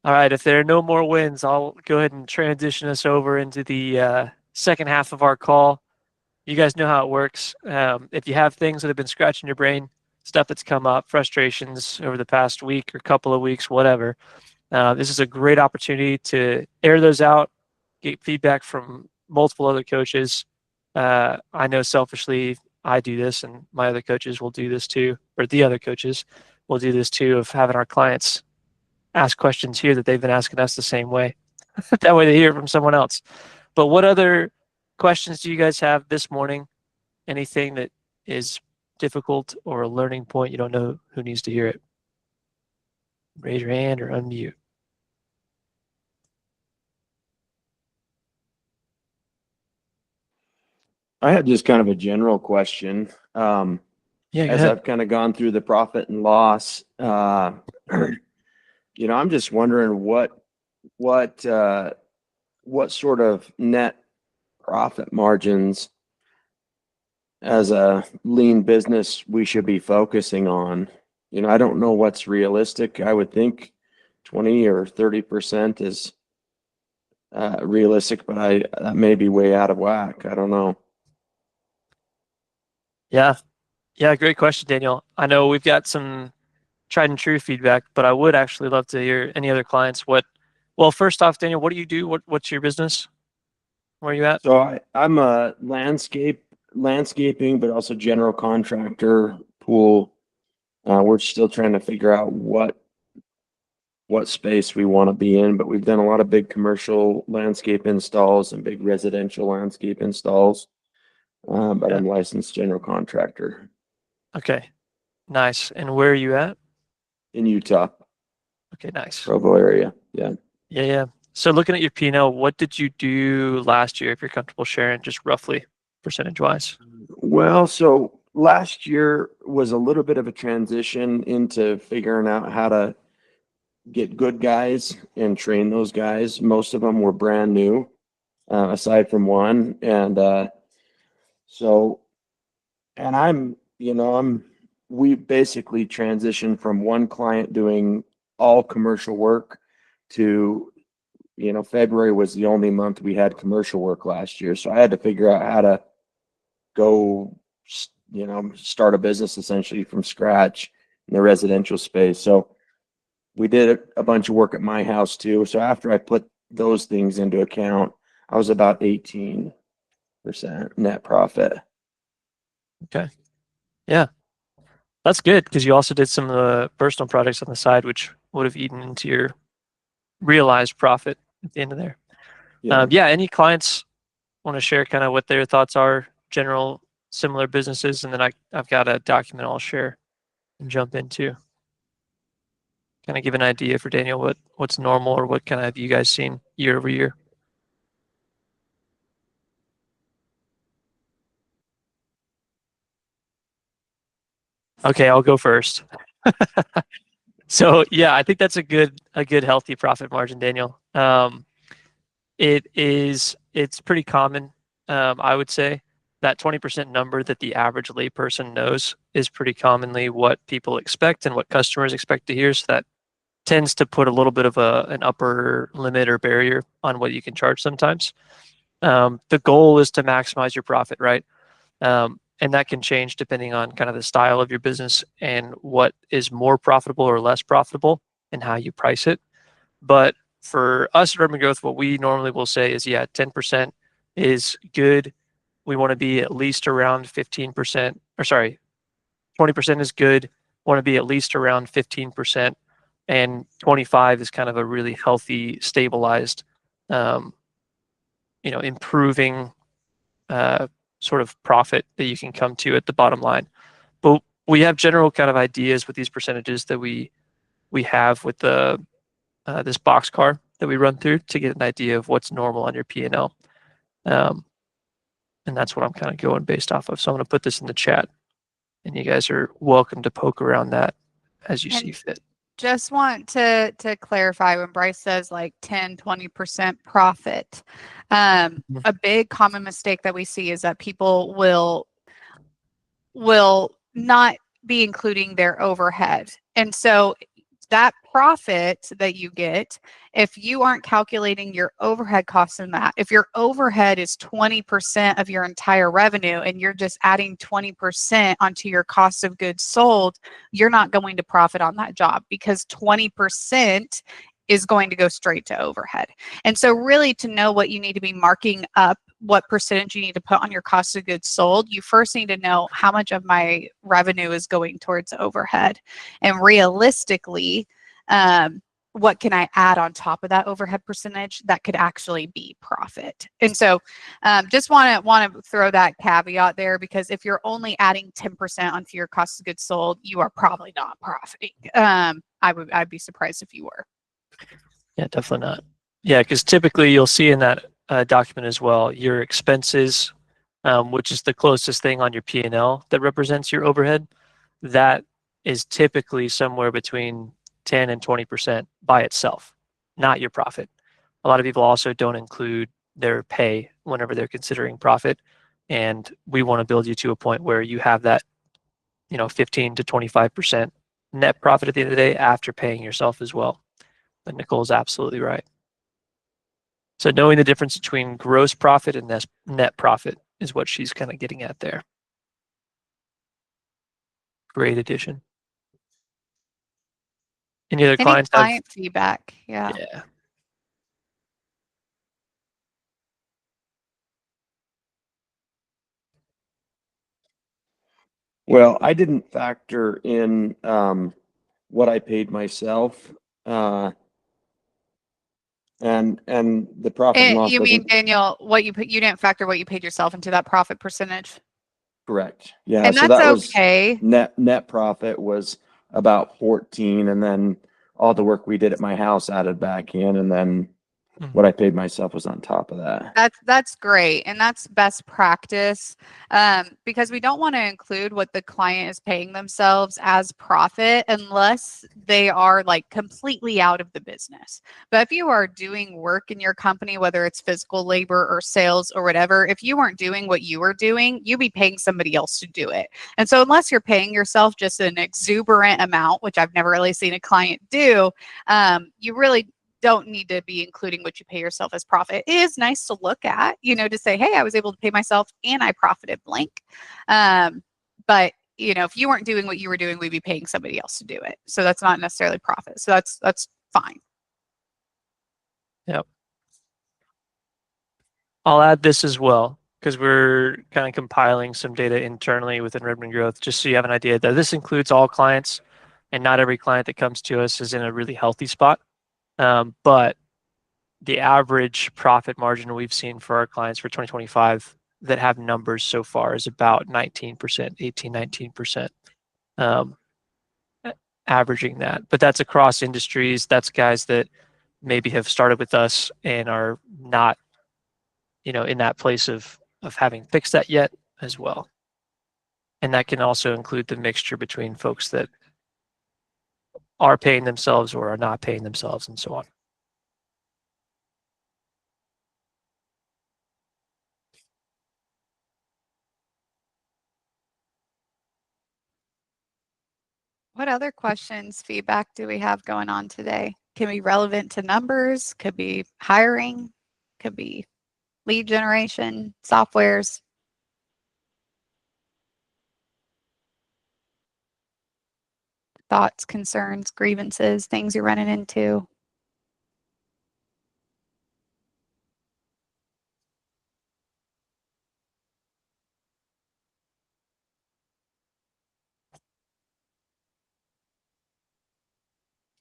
All right, if there are no more wins, I'll go ahead and transition us over into the second half of our call. You guys know how it works. If you have things that have been scratching your brain, stuff that's come up, frustrations over the past week or couple of weeks, whatever, this is a great opportunity to air those out, get feedback from multiple other coaches. I know selfishly I do this, and my other coaches will do this too, or the other coaches will do this too, of having our clients ask questions here that they've been asking us the same way. That way they hear it from someone else. But what other questions do you guys have this morning? Anything that is difficult or a learning point you don't know who needs to hear it? Raise your hand or unmute. I had just kind of a general question. Yeah, go As ahead. I've kind of gone through the profit and loss, I'm just wondering what sort of net profit margins as a lean business we should be focusing on. I don't know what's realistic. I would think 20 or 30% is realistic, but that may be way out of whack. I don't know. Yeah. Yeah, great question, Daniel. I know we've got some tried and true feedback, but I would actually love to hear any other clients. Well, first off, Daniel, what do you do? What's your business? Where are you at? So I'm a landscaping, but also general contractor pool. We're still trying to figure out what space we want to be in, but we've done a lot of big commercial landscape installs and big residential landscape installs. But Yeah. I'm licensed general contractor Okay. Nice. And where are you at? in Utah, Okay, nice. Provo area. Yeah. Yeah, yeah. So looking at your P&L, what did you do last year, if you're comfortable sharing, just roughly percentage-wise? Well, so last year was a little bit of a transition into figuring out how to get good guys and train those guys. Most of them were brand new, aside from one. So, and we basically transitioned from one client doing all commercial work to, February was the only month we had commercial work last year. So I had to figure out how to go, start a business essentially from scratch in the residential space. So we did a bunch of work at my house too. So after I put those things into account, I was about 18% net profit. Okay. Yeah. That's good because you also did some of the personal projects on the side, which would have eaten into your realized profit at the end of there. Yeah. Yeah, any clients want to share kind of what their thoughts are, general similar businesses, and then I've got a document I'll share and jump into. Kind of give an idea for Daniel what's normal or what kind of have you guys seen year over year. Okay, I'll go first. So yeah, I think that's a good healthy profit margin, Daniel. It's pretty common. I would say that 20% number that the average layperson knows is pretty commonly what people expect and what customers expect to hear. So that tends to put a little bit of an upper limit or barrier on what you can charge sometimes. The goal is to maximize your profit, right? And that can change depending on kind of the style of your business and what is more profitable or less profitable and how you price it. But for us at Urban Growth, what we normally will say is, yeah, 10% is good. We want to be at least around 15%, or sorry, 20% is good. Want to be at least around 15%, and 25 is kind of a really healthy, stabilized, improving sort of profit that you can come to at the bottom line. But we have general kind of ideas with these percentages that we have with the this box car that we run through to get an idea of what's normal on your P&L. And that's what I'm kind of going based off of. So I'm going to put this in the chat, and you guys are welcome to poke around that as you see fit. Just want to clarify when Bryce says like 10-20% profit. A big common mistake that we see is that people will not be including their overhead. And so that profit that you get, if you aren't calculating your overhead costs in that, if your overhead is 20% of your entire revenue and you're just adding 20% onto your cost of goods sold, you're not going to profit on that job because 20% is going to go straight to overhead. And so really, to know what you need to be marking up, what percentage you need to put on your cost of goods sold, you first need to know how much of my revenue is going towards overhead. And realistically, what can I add on top of that overhead percentage that could actually be profit? And so just want to throw that caveat there, because if you're only adding 10% onto your cost of goods sold, you are probably not profiting. I'd be surprised if you were. Yeah, definitely not. Yeah, because typically you'll see in that document as well, your expenses, which is the closest thing on your P&L that represents your overhead, that is typically somewhere between 10 and 20% by itself, not your profit. A lot of people also don't include their pay whenever they're considering profit. And we want to build you to a point where you have that, 15 to 25% net profit at the end of the day after paying yourself as well. But Nicole's absolutely right. So knowing the difference between gross profit and net profit is what she's kind of getting at there. Great addition. Any other Any clients have? client feedback? Yeah. Yeah. Well, I didn't factor in what I paid myself, and the profit and loss You mean, doesn't. Daniel, you didn't factor what you paid yourself into that profit percentage? Correct. Yeah, And so that's that was okay. net profit was about 14, and then all the work we did at my house added back in, and then what I paid myself was on top of that. That's great, and that's best practice, because we don't want to include what the client is paying themselves as profit unless they are like completely out of the business. But if you are doing work in your company, whether it's physical labor or sales or whatever, if you weren't doing what you were doing, you'd be paying somebody else to do it. And so unless you're paying yourself just an exuberant amount, which I've never really seen a client do, you really don't need to be including what you pay yourself as profit. It is nice to look at, to say, hey, I was able to pay myself and I profited blank. But if you weren't doing what you were doing, we'd be paying somebody else to do it. So that's not necessarily profit. So that's fine. Yep. I'll add this as well, because we're kind of compiling some data internally within Redmond Growth, just so you have an idea that this includes all clients, and not every client that comes to us is in a really healthy spot. But the average profit margin we've seen for our clients for 2025 that have numbers so far is about 19%, 18, 19%, averaging that. But that's across industries. That's guys that maybe have started with us and are not, in that place of having fixed that yet as well. And that can also include the mixture between folks that are paying themselves or are not paying themselves and so on. What other questions, feedback do we have going on today? Can be relevant to numbers, could be hiring, could be lead generation, softwares. Thoughts, concerns, grievances, things you're running into.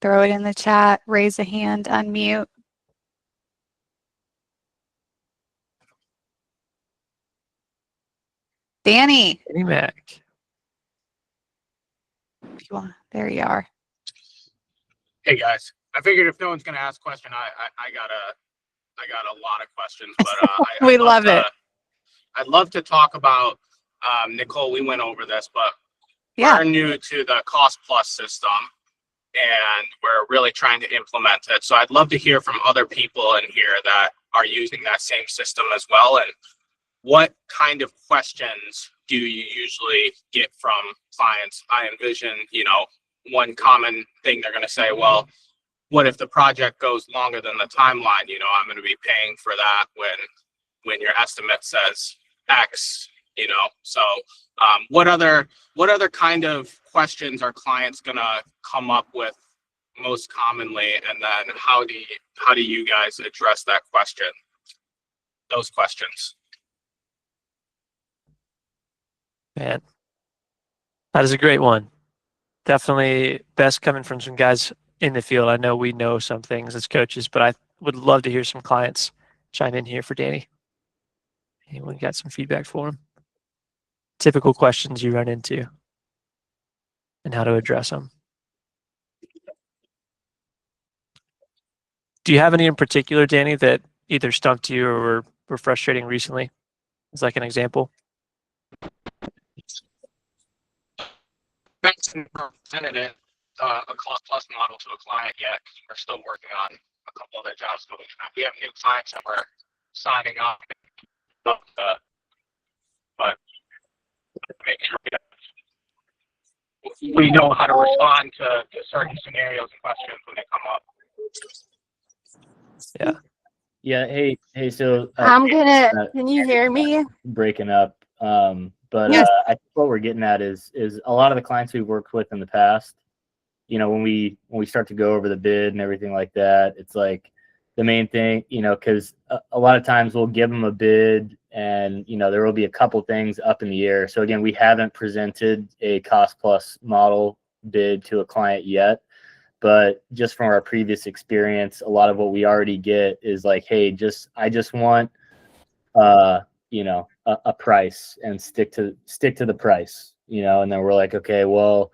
Throw it in the chat, raise a hand, unmute. Danny. Danny Mac. There you are. Hey guys, I figured if no one's gonna ask a question, I got a lot of questions, but we love it. I'd love to talk about Nicole. We went over this, but Yeah. we're new to the cost plus system, and we're really trying to implement it. So I'd love to hear from other people in here that are using that same system as well, and what kind of questions do you usually get from clients? I envision, one common thing they're going to say, well, what if the project goes longer than the timeline? You know, I'm going to be paying for that when your estimate says X, you know. So what other kind of questions are clients going to come up with most commonly, and then how do you guys address those questions? Man, that is a great one. Definitely best coming from some guys in the field. I know we know some things as coaches, but I would love to hear some clients chime in here for Danny. Anyone got some feedback for him? Typical questions you run into and how to address them. Do you have any in particular, Danny, that either stumped you or were frustrating recently? As like an example. Presented it a cost plus model to a client yet, because we're still working on a couple of the jobs going. We have new clients that we're signing up, but make sure we know how to respond to certain scenarios and questions when they come up. Yeah. Yeah. Hey. So Can you hear me? breaking up. But Yes. I think what we're getting at is a lot of the clients we've worked with in the past, you know, when we start to go over the bid and everything like that, it's like the main thing, you know, because a lot of times we'll give them a bid and, you know, there will be a couple things up in the air. So again, we haven't presented a cost plus model bid to a client yet, but just from our previous experience, a lot of what we already get is like, hey, I just want, you know, a price, and stick to the price, you know. And then we're like, okay, well,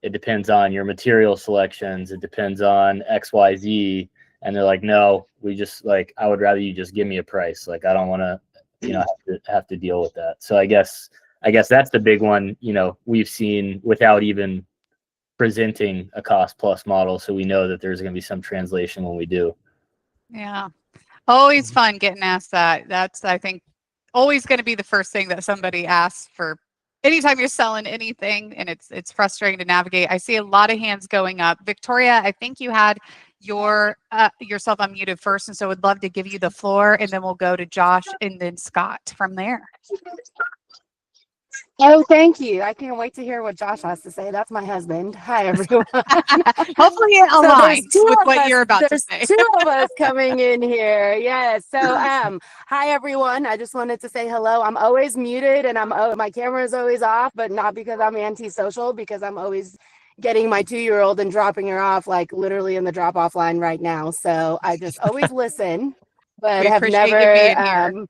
it depends on your material selections, it depends on XYZ. And they're like, no, we just like, I would rather you just give me a price. Like, I don't want to, you know, have to deal with that. So I guess that's the big one, you know, we've seen without even presenting a cost plus model. So we know that there's going to be some translation when we do. Yeah. Always fun getting asked that. That's, I think, always going to be the first thing that somebody asks for anytime you're selling anything, and it's frustrating to navigate. I see a lot of hands going up. Victoria, I think you had yourself unmuted first, and so would love to give you the floor, and then we'll go to Josh and then Scott from there. Oh, thank you. I can't wait to hear what Josh has to say. That's my husband. Hi, everyone. Hopefully it So aligns there's two with of what us- you're about to there's say. two of us coming in here. Yes. So, hi everyone. I just wanted to say hello. I'm always muted, and my camera is always off, but not because I'm antisocial, because I'm always getting my 2-year-old and dropping her off, like literally in the drop-off line right now. So I just always listen, but We have appreciate you never. being here.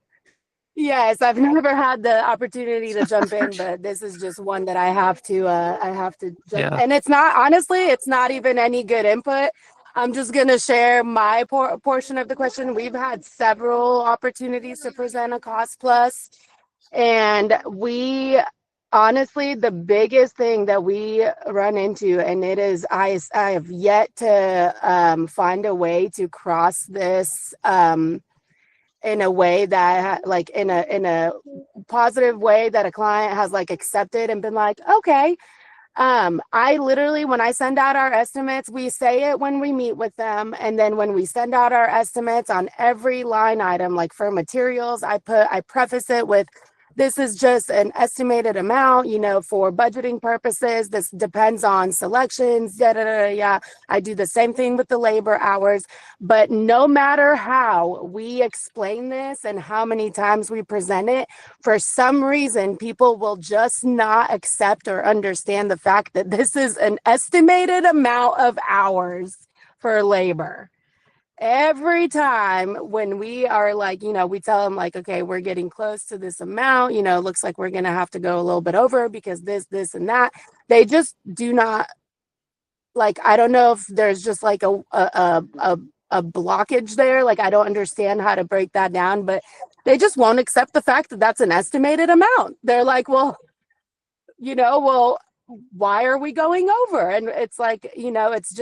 Yes, I've never had the opportunity to jump in, but this is just one that I have to jump. Yeah. And it's not even any good input. I'm just going to share my portion of the question. We've had several opportunities to present a cost plus, and honestly, the biggest thing that we run into, and it is, I have yet to find a way to cross this in a way that like in a positive way that a client has like accepted and been like, okay. I literally, when I send out our estimates, we say it when we meet with them. And then when we send out our estimates on every line item, like for materials, I preface it with, this is just an estimated amount, you know, for budgeting purposes. This depends on selections, yeah. I do the same thing with the labor hours. But no matter how we explain this and how many times we present it, for some reason, people will just not accept or understand the fact that this is an estimated amount of hours for labor. Every time when we are like, you know, we tell them like, okay, we're getting close to this amount, you know, looks like we're going to have to go a little bit over because this, and that. They just do not, like, I don't know if there's just like a blockage there. Like, I don't understand how to break that down, but they just won't accept the fact that that's an estimated amount. They're like, well, you know, why are we going over? And it's like, you know, it's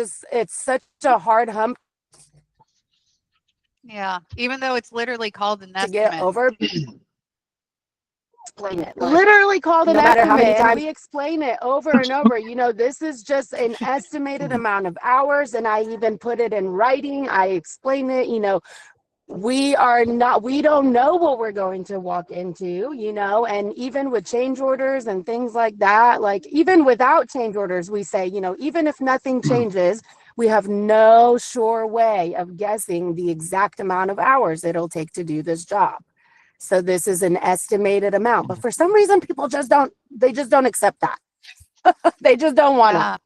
such a hard hump Yeah, even though it's literally called an to get estimate. over. explain it. Literally called an estimate, and we explain it over and over. This is just an estimated amount of hours, and I even put it in writing. I explain it. We don't know what we're going to walk into, and even with change orders and things like that, like even without change orders, we say, even if nothing changes, we have no sure way of guessing the exact amount of hours it'll take to do this job. So this is an estimated amount, but for some reason, people just don't accept that. They just don't want to.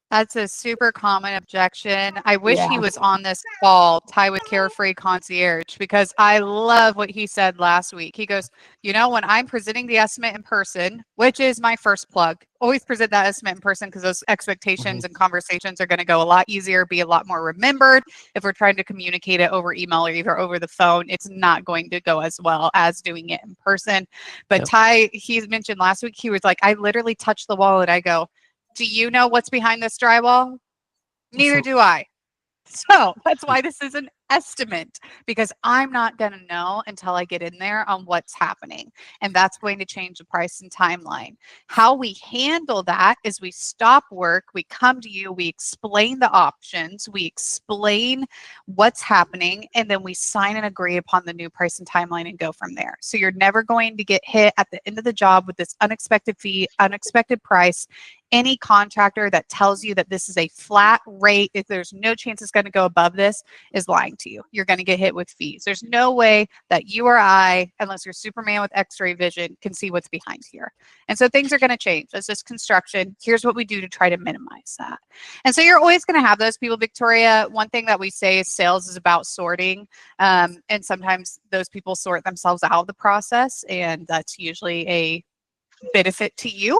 That's a super common objection. I wish he was on this call, Ty with Carefree Concierge, because I love what he said last week. He goes, when I'm presenting the estimate in person, which is my first plug, always present that estimate in person because those expectations and conversations are going to go a lot easier, be a lot more remembered. If we're trying to communicate it over email or either over the phone, it's not going to go as well as doing it in person. But Ty, he mentioned last week, he was like, I literally touched the wall and I go, do you know what's behind this drywall? Neither do I. So that's why this is an estimate, because I'm not going to know until I get in there on what's happening. And that's going to change the price and timeline. How we handle that is we stop work, we come to you, we explain the options, we explain what's happening, and then we sign and agree upon the new price and timeline and go from there. So you're never going to get hit at the end of the job with this unexpected fee, unexpected price. Any contractor that tells you that this is a flat rate, if there's no chance it's going to go above this, is lying to you. You're going to get hit with fees. There's no way that you or I, unless you're Superman with x-ray vision, can see what's behind here. And so things are going to change. That's just construction. Here's what we do to try to minimize that. And so you're always going to have those people, Victoria. One thing that we say is sales is about sorting. And sometimes those people sort themselves out of the process, and that's usually a benefit to you.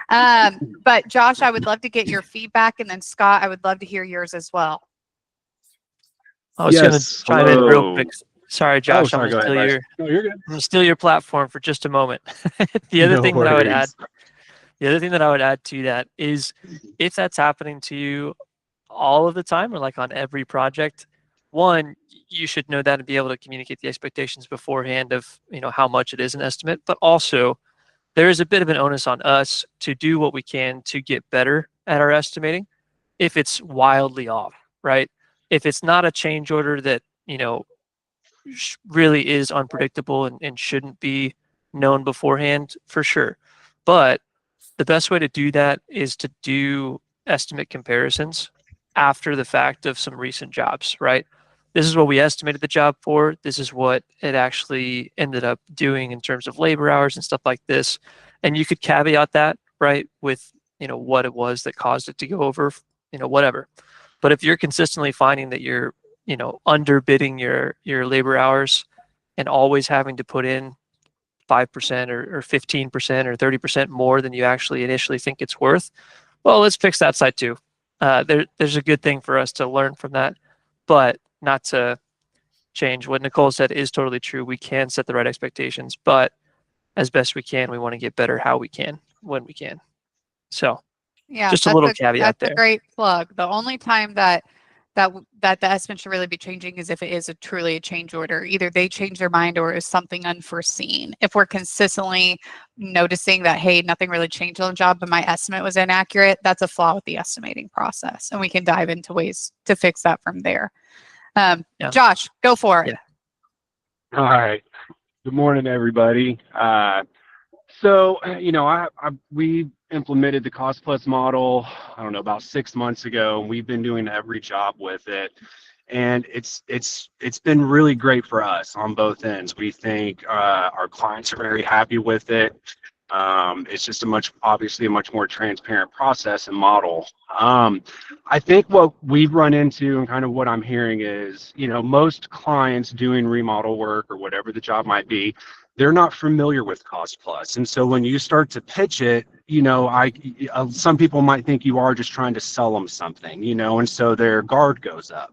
But Josh, I would love to get your feedback, and then Scott, I would love to hear yours as well. I was going to chime in real quick. Sorry, Josh, I'm going to steal your platform for just a moment. The other thing that I would add to that is, if that's happening to you all of the time or like on every project, one, you should know that and be able to communicate the expectations beforehand of how much it is an estimate, but also there is a bit of an onus on us to do what we can to get better at our estimating if it's wildly off, right? If it's not a change order that, really is unpredictable and shouldn't be known beforehand, for sure. But the best way to do that is to do estimate comparisons after the fact of some recent jobs, right? This is what we estimated the job for. This is what it actually ended up doing in terms of labor hours and stuff like this. And you could caveat that, right, with, what it was that caused it to go over, whatever. But if you're consistently finding that you're, underbidding your labor hours and always having to put in 5% or 15% or 30% more than you actually initially think it's worth, well, let's fix that side too. There's a good thing for us to learn from that, but not to change. What Nicole said is totally true. We can set the right expectations, but as best we can, we want to get better how we can, when we can. So yeah, just a little caveat there. That's a great plug. The only time that the estimate should really be changing is if it is truly a change order. Either they change their mind or is something unforeseen. If we're consistently noticing that, hey, nothing really changed on the job, but my estimate was inaccurate, that's a flaw with the estimating process. And we can dive into ways to fix that from there. Josh, go for it. Yeah. All right. Good morning, everybody. We implemented the cost plus model, I don't know, about 6 months ago, and we've been doing every job with it. And it's been really great for us on both ends. We think our clients are very happy with it. It's just obviously a much more transparent process and model. I think what we've run into and kind of what I'm hearing is, most clients doing remodel work or whatever the job might be, they're not familiar with cost plus. And so when you start to pitch it, some people might think you are just trying to sell them something, and so their guard goes up.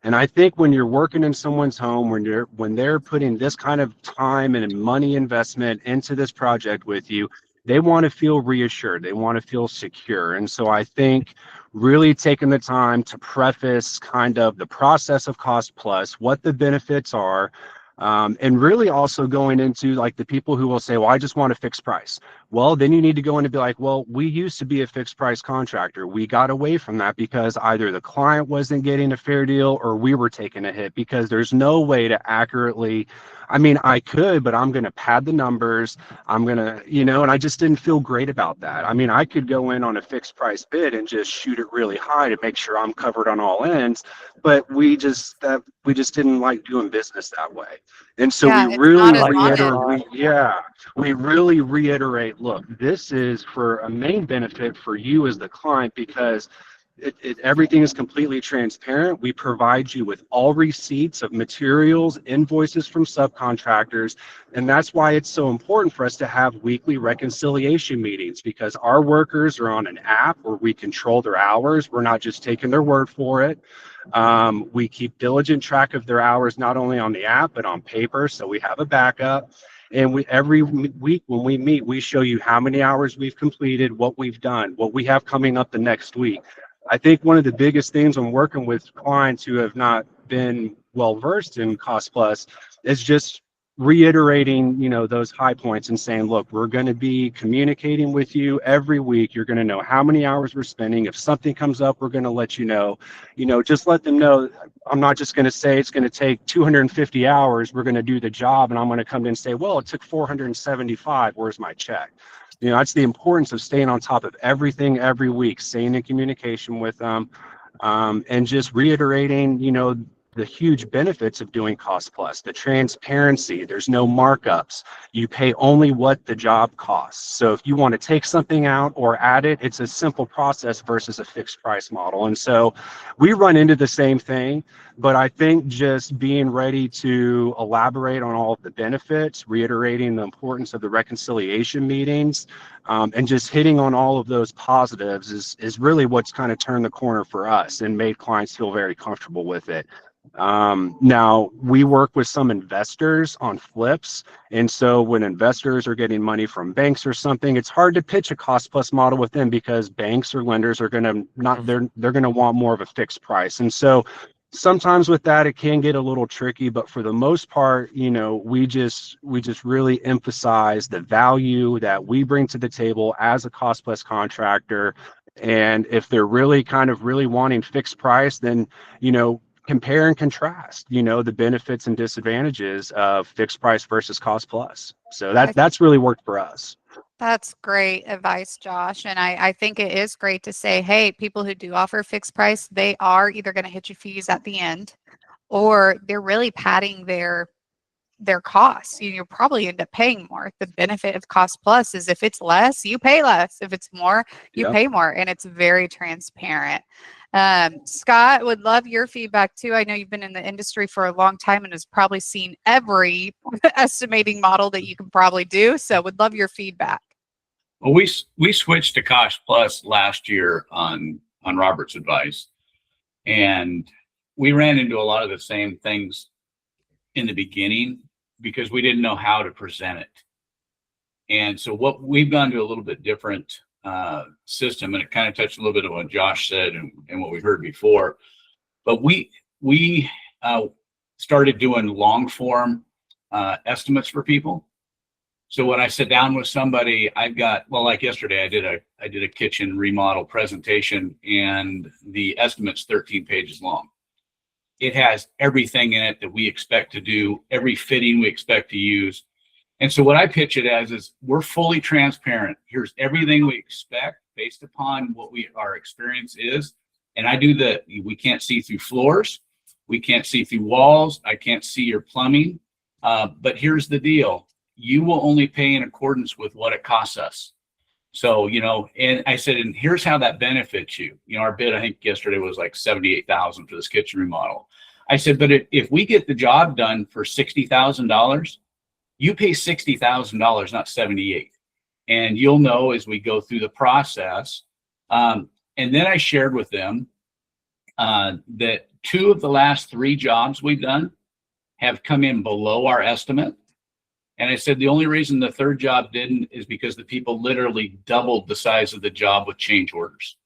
And I think when you're working in someone's home, when they're putting this kind of time and money investment into this project with you, they want to feel reassured. They want to feel secure. And so I think really taking the time to preface kind of the process of cost plus, what the benefits are, And really also going into like the people who will say, well, I just want a fixed price. Well, then you need to go in and be like, well, we used to be a fixed price contractor. We got away from that because either the client wasn't getting a fair deal or we were taking a hit, because there's no way to accurately, I mean, I could, but I'm going to pad the numbers. I'm going to, and I just didn't feel great about that. I mean, I could go in on a fixed price bid and just shoot it really high to make sure I'm covered on all ends. But we just didn't like doing business that way. And so we Yeah, it's really not I as like that a honest. lot. we really reiterate, look, this is for a main benefit for you as the client, because everything is completely transparent. We provide you with all receipts of materials, invoices from subcontractors. And that's why it's so important for us to have weekly reconciliation meetings, because our workers are on an app where we control their hours. We're not just taking their word for it. We keep diligent track of their hours, not only on the app, but on paper. So we have a backup. And every week when we meet, we show you how many hours we've completed, what we've done, what we have coming up the next week. I think one of the biggest things when working with clients who have not been well versed in cost plus is just reiterating, those high points and saying, look, we're going to be communicating with you every week. You're going to know how many hours we're spending. If something comes up, we're going to let you know. Just let them know. I'm not just going to say it's going to take 250 hours. We're going to do the job, and I'm going to come in and say, well, it took 475. Where's my check? That's the importance of staying on top of everything every week, staying in communication with them, and just reiterating, the huge benefits of doing cost plus, the transparency. There's no markups. You pay only what the job costs. So if you want to take something out or add it, it's a simple process versus a fixed price model. And so we run into the same thing, but I think just being ready to elaborate on all of the benefits, reiterating the importance of the reconciliation meetings, and just hitting on all of those positives is really what's kind of turned the corner for us and made clients feel very comfortable with it. Now we work with some investors on flips. And so when investors are getting money from banks or something, it's hard to pitch a cost plus model with them, because banks or lenders are going to they're going to want more of a fixed price. And so sometimes with that, it can get a little tricky, but for the most part, we just really emphasize the value that we bring to the table as a cost plus contractor. And if they're really wanting fixed price, then, compare and contrast, the benefits and disadvantages of fixed price versus cost plus. So that's really worked for us. That's great advice, Josh. And I think it is great to say, hey, people who do offer fixed price, they are either going to hit your fees at the end, or they're really padding their costs. You'll probably end up paying more. The benefit of cost plus is if it's less, you pay less. If it's more, you pay more. And it's very transparent. Scott, would love your feedback too. I know you've been in the industry for a long time and has probably seen every estimating model that you can probably do. So would love your feedback. Well, we switched to Cost Plus last year on Robert's advice, and we ran into a lot of the same things in the beginning because we didn't know how to present it. And so what we've gone to a little bit different system, and it kind of touched a little bit of what Josh said and what we heard before. But we started doing long form estimates for people. So when I sit down with somebody, I've got, well, like yesterday, I did a kitchen remodel presentation, and the estimate's 13 pages long. It has everything in it that we expect to do, every fitting we expect to use. And so what I pitch it as is, we're fully transparent. Here's everything we expect based upon what our experience is. And I do we can't see through floors. We can't see through walls. I can't see your plumbing. But here's the deal. You will only pay in accordance with what it costs us. So, and I said, and here's how that benefits you. Our bid, I think yesterday was like $78,000 for this kitchen remodel. I said, but if we get the job done for $60,000, you pay $60,000, not 78. And you'll know as we go through the process. And then I shared with them that 2 of the last 3 jobs we've done have come in below our estimate. And I said, the only reason the 3rd job didn't is because the people literally doubled the size of the job with change orders.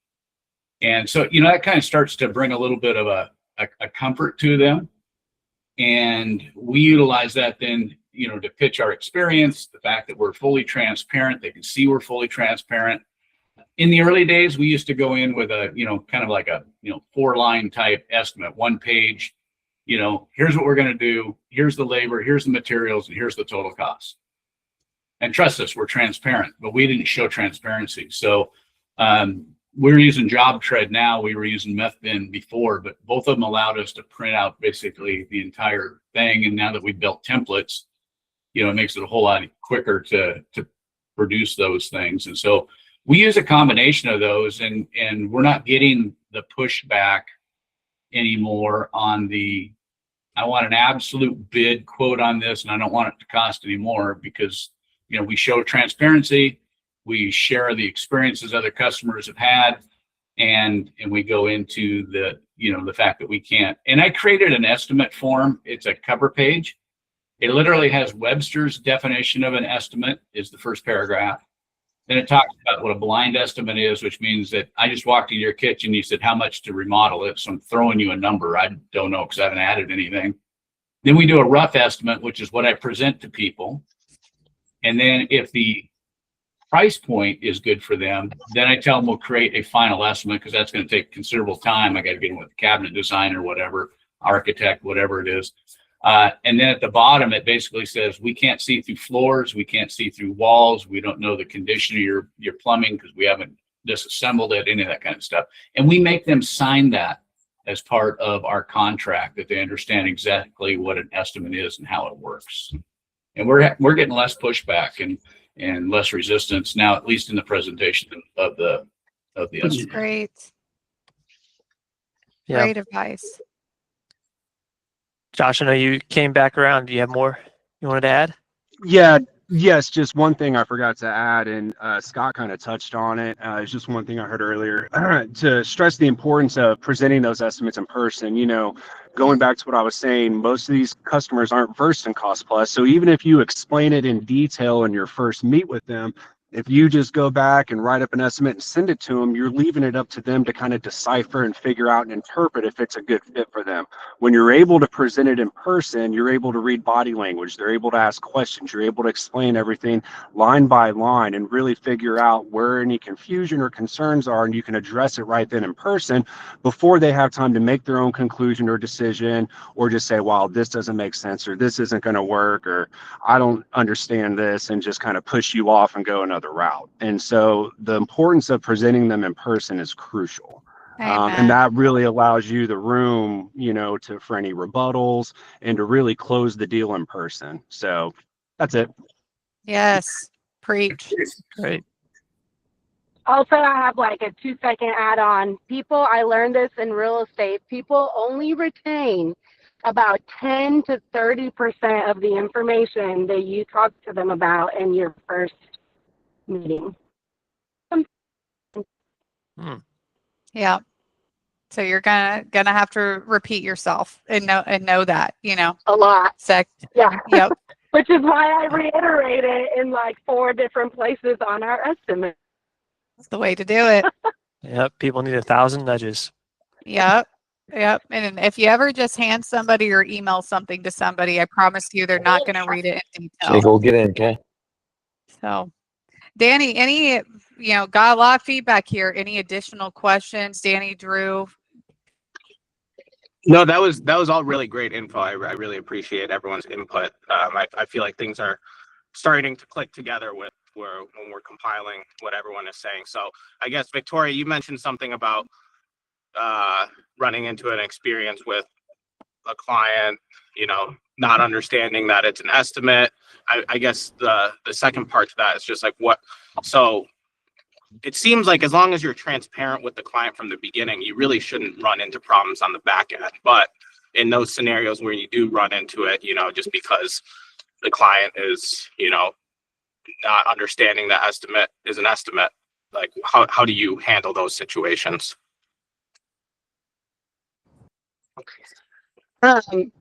And so, that kind of starts to bring a little bit of a comfort to them. And we utilize that then, to pitch our experience, the fact that we're fully transparent, they can see we're fully transparent. In the early days, we used to go in with a, kind of like a, 4-line type estimate, 1 page, here's what we're going to do. Here's the labor, here's the materials, and here's the total cost. And trust us, we're transparent, but we didn't show transparency. So we're using JobTread now. We were using MethBin before, but both of them allowed us to print out basically the entire thing. And now that we built templates, it makes it a whole lot quicker to produce those things. And so we use a combination of those, and we're not getting the pushback anymore on the, I want an absolute bid quote on this, and I don't want it to cost any more, because, we show transparency, we share the experiences other customers have had, and we go into the, the fact that we can't. And I created an estimate form. It's a cover page. It literally has Webster's definition of an estimate is the first paragraph. Then it talks about what a blind estimate is, which means that I just walked into your kitchen, you said how much to remodel it, so I'm throwing you a number. I don't know because I haven't added anything. Then we do a rough estimate, which is what I present to people. And then if the price point is good for them, then I tell them we'll create a final estimate, because that's going to take considerable time. I got to get in with the cabinet designer, whatever, architect, whatever it is. And then at the bottom, it basically says, we can't see through floors, we can't see through walls, we don't know the condition of your plumbing because we haven't disassembled it, any of that kind of stuff. And we make them sign that as part of our contract, that they understand exactly what an estimate is and how it works. And we're getting less pushback and less resistance now, at least in the presentation of the estimate. Great. Yeah. Great advice. Josh, I know you came back around. Do you have more you wanted to add? Yes, just one thing I forgot to add, and Scott kind of touched on it. It's just one thing I heard earlier to stress the importance of presenting those estimates in person. Going back to what I was saying, most of these customers aren't versed in cost plus. So even if you explain it in detail in your first meet with them, if you just go back and write up an estimate and send it to them, you're leaving it up to them to kind of decipher and figure out and interpret if it's a good fit for them. When you're able to present it in person, you're able to read body language. They're able to ask questions. You're able to explain everything line by line and really figure out where any confusion or concerns are, and you can address it right then in person before they have time to make their own conclusion or decision, or just say, wow, this doesn't make sense, or this isn't going to work, or I don't understand this, and just kind of push you off and go another route. And so the importance of presenting them in person is crucial. And that really allows you the room, for any rebuttals and to really close the deal in person. So that's it. Yes. Preach. Great. Also, I have like a 2-second add-on. I learned this in real estate, people only retain about 10 to 30% of the information that you talk to them about in your first meeting. Yeah. So you're gonna have to repeat yourself and know that, A lot. Yeah. Yep. Which is why I reiterate it in like 4 different places on our estimate. That's the way to do it. Yep. People need 1,000 nudges. Yep. Yep. And if you ever just hand somebody or email something to somebody, I promise you they're not going to read it in detail. Go get in, okay? So, Danny, any, got a lot of feedback here. Any additional questions? Danny, Drew? No, that was all really great info. I really appreciate everyone's input. I feel like things are starting to click together when we're compiling what everyone is saying. So I guess, Victoria, you mentioned something about running into an experience with a client, not understanding that it's an estimate. I guess the second part to that is just like so it seems like as long as you're transparent with the client from the beginning, you really shouldn't run into problems on the back end. But in those scenarios where you do run into it, just because the client is, not understanding the estimate is an estimate, like how do you handle those situations?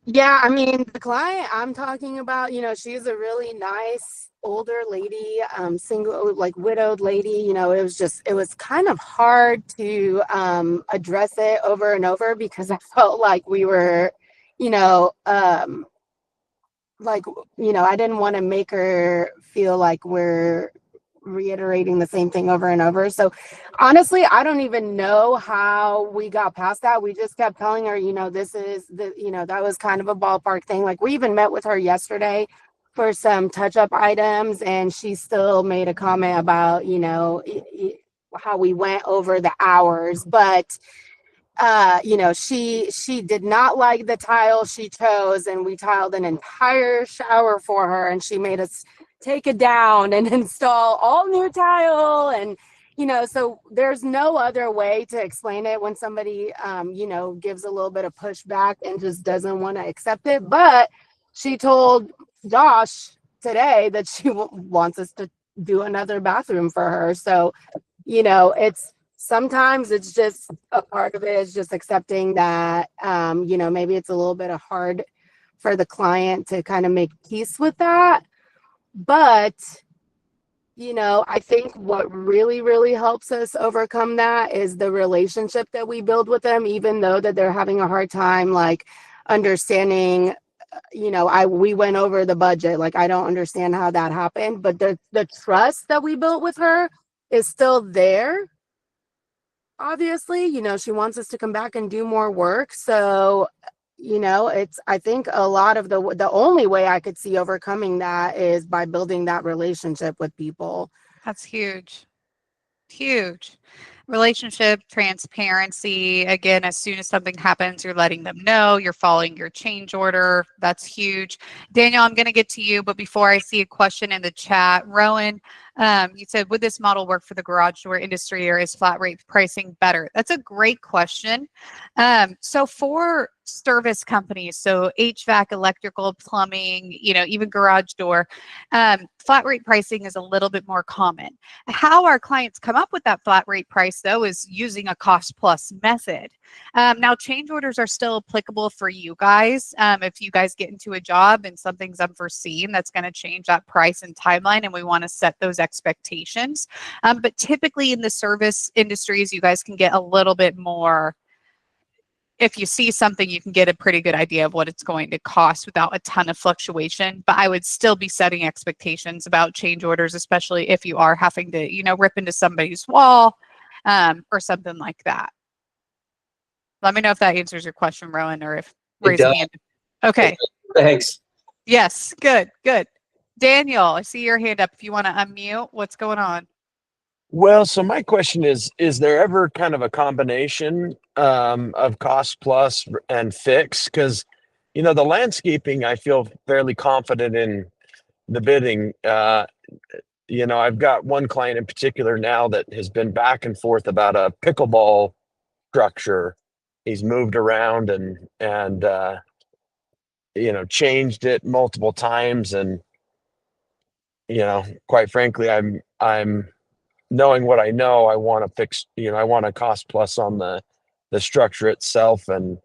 Yeah, I mean, the client I'm talking about, she's a really nice older lady, single, like widowed lady. It was kind of hard to address it over and over because I felt like we were, you know, like, you know, I didn't want to make her feel like we're reiterating the same thing over and over. So honestly, I don't even know how we got past that. We just kept telling her, you know, this is the, you know, that was kind of a ballpark thing. Like, we even met with her yesterday for some touch up items, and she still made a comment about, you know, how we went over the hours. But you know, she did not like the tile she chose, and we tiled an entire shower for her, and she made us take it down and install all new tile. And you know, so there's no other way to explain it when somebody you know, gives a little bit of pushback and just doesn't want to accept it. But she told Josh today that she wants us to do another bathroom for her. So you know, it's sometimes it's just a part of it is just accepting that, you know, maybe it's a little bit of hard for the client to kind of make peace with that. But, you know, I think what really, really helps us overcome that is the relationship that we build with them, even though that they're having a hard time, like, understanding, you know, we went over the budget. Like, I don't understand how that happened, but the trust that we built with her is still there. Obviously, you know, she wants us to come back and do more work. So, you know, it's, I think a lot of the only way I could see overcoming that is by building that relationship with people. That's huge. Huge. Relationship, transparency. Again, as soon as something happens, you're letting them know, you're following your change order. That's huge. Daniel, I'm going to get to you, but before I see a question in the chat, Rowan, you said, would this model work for the garage door industry, or is flat rate pricing better? That's a great question. So for service companies, so HVAC, electrical, plumbing, you know, even garage door, flat rate pricing is a little bit more common. How our clients come up with that flat rate price, though, is using a cost plus method. Now, change orders are still applicable for you guys. If you guys get into a job and something's unforeseen, that's going to change that price and timeline, and we want to set those expectations. But typically in the service industries, you guys can get a little bit more. If you see something, you can get a pretty good idea of what it's going to cost without a ton of fluctuation. But I would still be setting expectations about change orders, especially if you are having to, you know, rip into somebody's wall or something like that. Let me know if that answers your question, Rowan, or if raising hand. Okay. Thanks. Yes. Good. Good. Daniel, I see your hand up. If you want to unmute, what's going on? Well, so my question is there ever kind of a combination of cost plus and fix? Because, you know, the landscaping, I feel fairly confident in the bidding. You know, I've got one client in particular now that has been back and forth about a pickleball structure. He's moved around and you know, changed it multiple times. And, you know, quite frankly, I'm knowing what I know, I want to fix, you know, I want a cost plus on the structure itself, and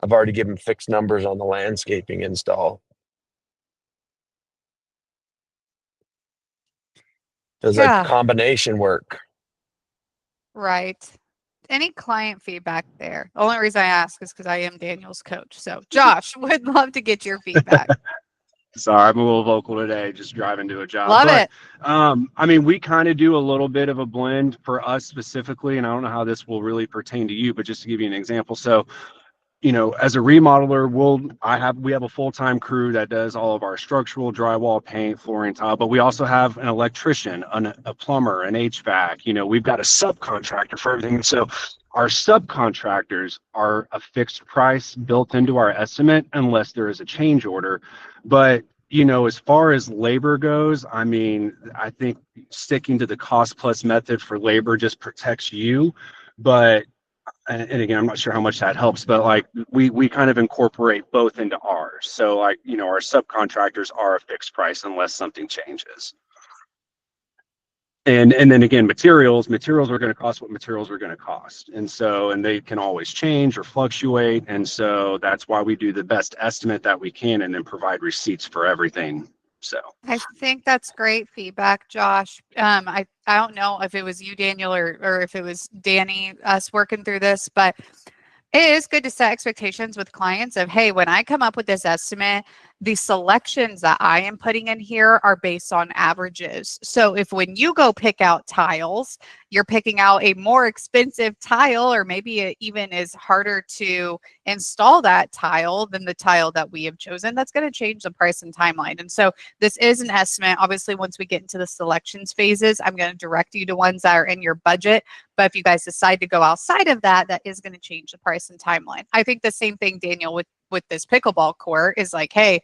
I've already given fixed numbers on the landscaping install. Does Yeah. a combination work? Right. Any client feedback there? The only reason I ask is because I am Daniel's coach. So Josh, would love to get your feedback. Sorry, I'm a little vocal today, just driving to a job. Love but, it. I mean, we kind of do a little bit of a blend for us specifically, and I don't know how this will really pertain to you, but just to give you an example. So, you know, as a remodeler, we have a full-time crew that does all of our structural, drywall, paint, flooring, tile, but we also have an electrician, a plumber, an HVAC. You know, we've got a subcontractor for everything. So our subcontractors are a fixed price built into our estimate unless there is a change order. But, you know, as far as labor goes, I mean, I think sticking to the cost plus method for labor just protects you. But and again, I'm not sure how much that helps, but like we kind of incorporate both into ours. So like, you know, our subcontractors are a fixed price unless something changes. And then again, materials are going to cost what materials are going to cost. And so, and they can always change or fluctuate. And so that's why we do the best estimate that we can and then provide receipts for everything. So I think that's great feedback, Josh. I don't know if it was you, Daniel, or if it was Danny, us working through this, but It is good to set expectations with clients of, hey, when I come up with this estimate, the selections that I am putting in here are based on averages. So if when you go pick out tiles, you're picking out a more expensive tile, or maybe it even is harder to install that tile than the tile that we have chosen, that's going to change the price and timeline. And so this is an estimate. Obviously, once we get into the selections phases, I'm going to direct you to ones that are in your budget. But if you guys decide to go outside of that, that is going to change the price and timeline. I think the same thing, Daniel, with this pickleball court is like, hey,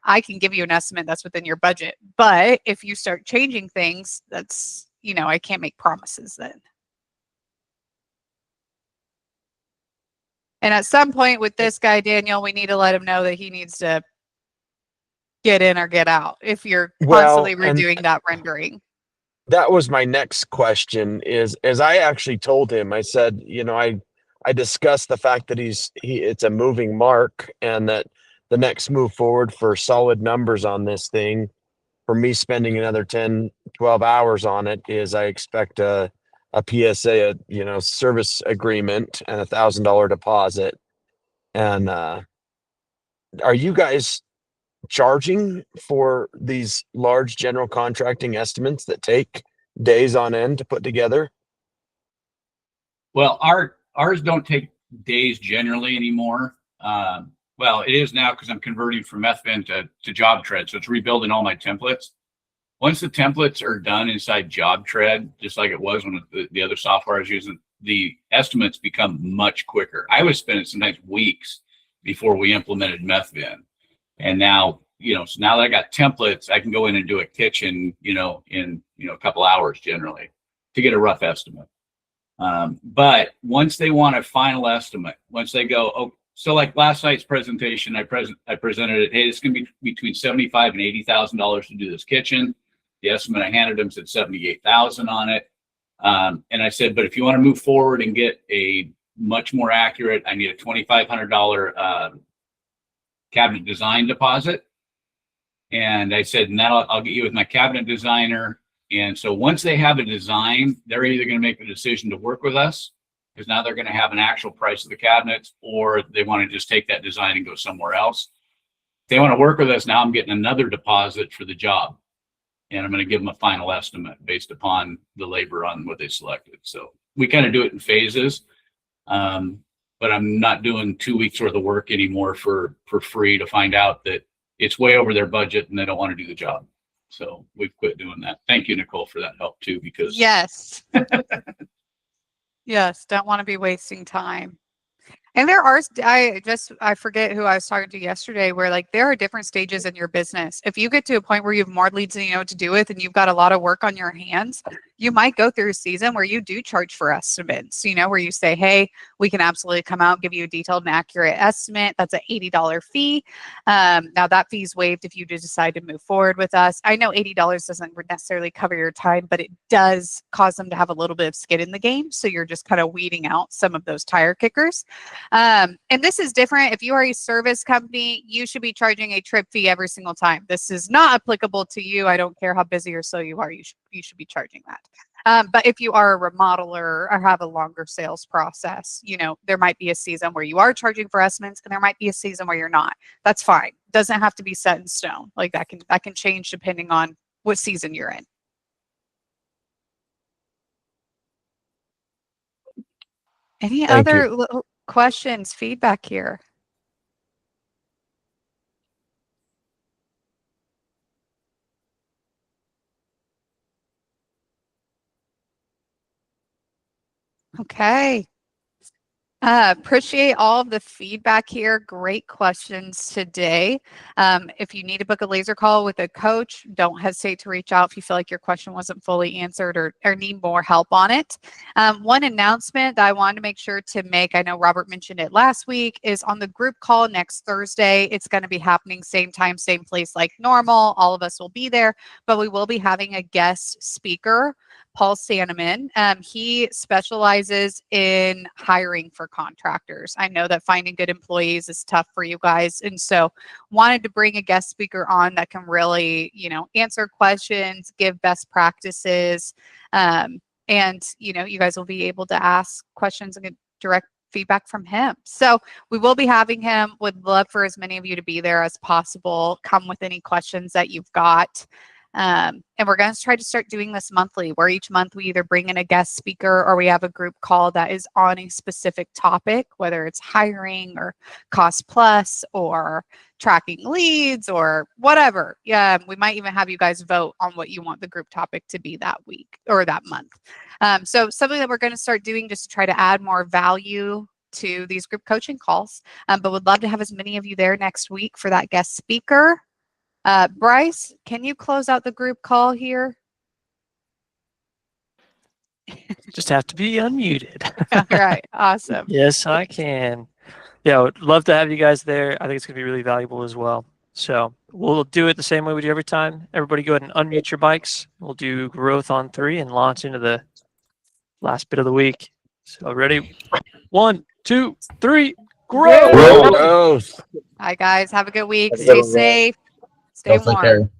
I can give you an estimate that's within your budget. But if you start changing things, that's, I can't make promises then. And at some point with this guy, Daniel, we need to let him know that he needs to get in or get out if you're constantly redoing that rendering. That was my next question is, as I actually told him, I said, I discussed the fact that it's a moving mark, and that the next move forward for solid numbers on this thing, for me spending another 10, 12 hours on it, is I expect a PSA, service agreement and $1,000 deposit. And, are you guys charging for these large general contracting estimates that take days on end to put together? Well, ours don't take days generally anymore. Well, it is now because I'm converting from Methvin to JobTread. So it's rebuilding all my templates. Once the templates are done inside JobTread, just like it was when the other software I was using, the estimates become much quicker. I was spending sometimes weeks before we implemented Methvin. And now, so now that I got templates, I can go in and do a kitchen, in, a couple hours generally to get a rough estimate. But once they want a final estimate, once they go, oh, so like last night's presentation, I presented it, hey, it's going to be between $75,000 and $80,000 to do this kitchen. The estimate I handed them said $78,000 on it. And I said, but if you want to move forward and get a much more accurate, I need a $2,500 cabinet design deposit. And I said, and I'll get you with my cabinet designer. And so once they have a design, they're either going to make the decision to work with us, because now they're going to have an actual price of the cabinets, or they want to just take that design and go somewhere else. If they want to work with us, now I'm getting another deposit for the job. And I'm going to give them a final estimate based upon the labor on what they selected. So we kind of do it in phases. But I'm not doing 2 weeks worth of work anymore for free to find out that it's way over their budget and they don't want to do the job. So we've quit doing that. Thank you, Nicole, for that help too, because yes. Yes, don't want to be wasting time. And there are, I forget who I was talking to yesterday, where like there are different stages in your business. If you get to a point where you have more leads than you know what to do with, and you've got a lot of work on your hands, you might go through a season where you do charge for estimates, where you say, hey, we can absolutely come out, give you a detailed and accurate estimate. That's an $80 fee. Now that fee is waived if you do decide to move forward with us. I know $80 doesn't necessarily cover your time, but it does cause them to have a little bit of skin in the game. So you're just kind of weeding out some of those tire kickers. And this is different. If you are a service company, you should be charging a trip fee every single time. This is not applicable to you. I don't care how busy or slow you are. You should be charging that. But if you are a remodeler or have a longer sales process, there might be a season where you are charging for estimates, and there might be a season where you're not. That's fine. Doesn't have to be set in stone. Like that can change depending on what season you're in. Any other questions, feedback here? Okay. Appreciate all of the feedback here. Great questions today. If you need to book a laser call with a coach, don't hesitate to reach out if you feel like your question wasn't fully answered or need more help on it. One announcement that I wanted to make sure to make, I know Robert mentioned it last week, is on the group call next Thursday. It's going to be happening same time, same place like normal. All of us will be there, but we will be having a guest speaker, Paul Sanneman. He specializes in hiring for contractors. I know that finding good employees is tough for you guys. And so wanted to bring a guest speaker on that can really, answer questions, give best practices. And, you guys will be able to ask questions and get direct feedback from him. So we will be having him. Would love for as many of you to be there as possible. Come with any questions that you've got. And we're going to try to start doing this monthly, where each month we either bring in a guest speaker or we have a group call that is on a specific topic, whether it's hiring or cost plus or tracking leads or whatever. Yeah, we might even have you guys vote on what you want the group topic to be that week or that month. So something that we're going to start doing just to try to add more value to these group coaching calls. But would love to have as many of you there next week for that guest speaker. Bryce, can you close out the group call here? Just have to be unmuted. All right, awesome. Yes, I can. Yeah, I would love to have you guys there. I think it's going to be really valuable as well. So we'll do it the same way we do every time. Everybody go ahead and unmute your bikes. We'll do growth on 3 and launch into the last bit of the week. So ready? 1, 2, 3, grow! Growth. Hi, guys. Have a good week. Have a Stay good one. safe. Stay warm.